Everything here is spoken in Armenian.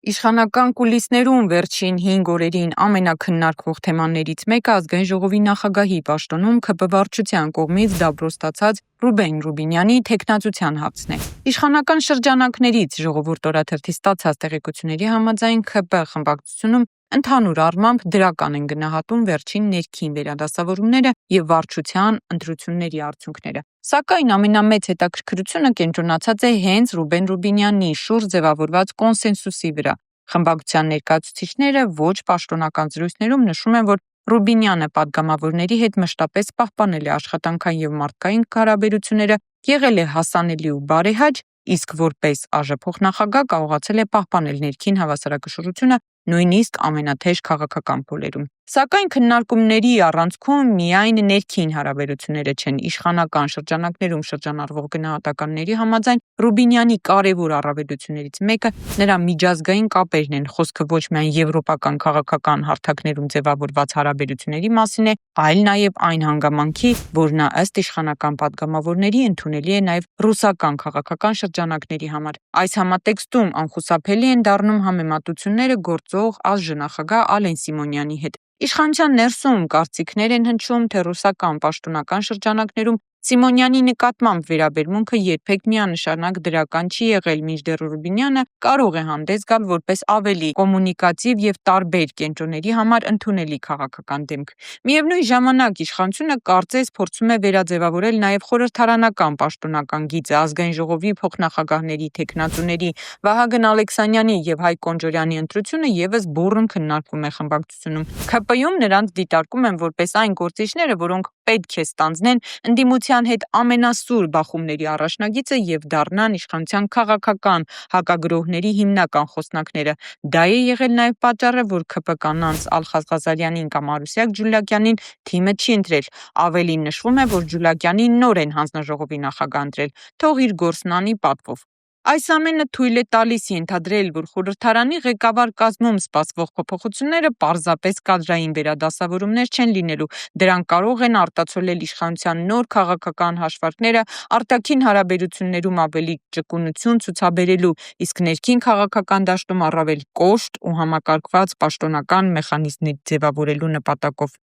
Իշխանական կուլիսներում վերջին 5 օրերին ամենաքննարկվող թեմաներից մեկը Ազգային ժողովի նախագահի պաշտոնում ՔՊ վարչության կողմից դաբրոստացած Ռուբեն Ռուբինյանի թեկնածության հարցն է։ Իշխանական շրջանակներից Ժողովուրդ օրաթերթի ստացած տեղեկությունների համաձայն ՔՊ խմբակցությունում ընդհանուր առմամբ դրական են գնահատում վերջին ներքին վերադասավորումները եւ վարչության ընտրությունների արդյունքները։ Սակայն ամենամեծ հետաքրքրությունը կենտրոնացած է հենց Ռուբեն Ռուբինյանի շուրջ ձևավորված կոնսենսուսի վրա։ Խմբակցության ներկայացուցիչները ոչ պաշտոնական զրույցներում նշում են, որ Ռուբինյանը պատգամավորների հետ մշտապես պահպանել է աշխատանքային եւ մարդկային հարաբերությունները, եղել է հասանելի ու բարեհաճ, իսկ որպես ԱԺ փոխնախագահ կարողացել է պահպանել ներքին հավասարակշռությունը նույնիսկ ամենաթեժ քաղաքական փուլերում։ Սակայն քննարկումների առանցքում միայն ներքին հարաբերությունները չեն։ Իշխանական շրջանակներում շրջանառվող գնահատականների համաձայն Ռուբինյանի կարևոր առավելություններից մեկը նրա միջազգային կապերն են։ Խոսքը ոչ միայն եվրոպական քաղաքական հարթակներում ձևավորված հարաբերությունների մասին է, այլ նաև այն հանգամանքի, որ նա ըստ իշխանական պատգամավորների ընդունելի է նաև ռուսական քաղաքական շրջանակների համար։ Այս համատեքստում անխուսափելի են դառնում համեմատությունները գործող ԱԺ նախագահ Ալեն Սիմոնյանի հետ։ Իշխանության ներսում կարծիքներ են հնչում, թե ռուսական պաշտոնական շրջանակներում Սիմոնյանի նկատմամբ վերաբերմունքը երբեք միանշանակ դրական չի եղել, մինչդեռ Ռուբինյանը կարող է հանդես գալ որպես ավելի կոմունիկատիվ եւ տարբեր կենտրոնների համար ընդունելի քաղաքական դեմք։ Միևնույն ժամանակ իշխանությունը կարծես փորձում է վերաձևավորել նաև խորհրդարանական պաշտոնական գիծը Ազգային ժողովի փոխնախագահների թեկնածուների Վահագն Ալեքսանյանի եւ Հայկ Կոնջորյանի ընտրությունը եւս բուռն քննարկվում է խմբակցությունում։ ՔՊ-ում նրանց դիտարկում են որպես այն գործիչները, որոնք պետք է ստանձնեն ընդդիմության հետ ամենասուր բախումների առաջնագիծը եւ դառնան իշխանության քաղաքական հակագրոհների հիմնական խոսնակները։ Դա է եղել նաև պատճառը, որ ՔՊ կանանց Ալխազ կամ Արուսյակ Ջուլիակյանին թիմը չի ընտրել։ Ավելին նշվում է, որ Ջուլիակյանին նոր են հանձնաժողովի նախագահ ընտրել, թող իր գործն անի պատվով։ Այս ամենը թույլ է տալիս ենթադրել, որ խորհրդարանի ղեկավար կազմում սպասվող փոփոխությունները պարզապես կադրային վերադասավորումներ չեն լինելու, դրանք կարող են արտացոլել իշխանության նոր քաղաքական հաշվարկները արտաքին հարաբերություններում ավելի ճկունություն ցուցաբերելու, իսկ ներքին քաղաքական դաշտում առավել կոշտ ու համակարգված պաշտոնական մեխանիզմներ ձևավորելու նպատակով։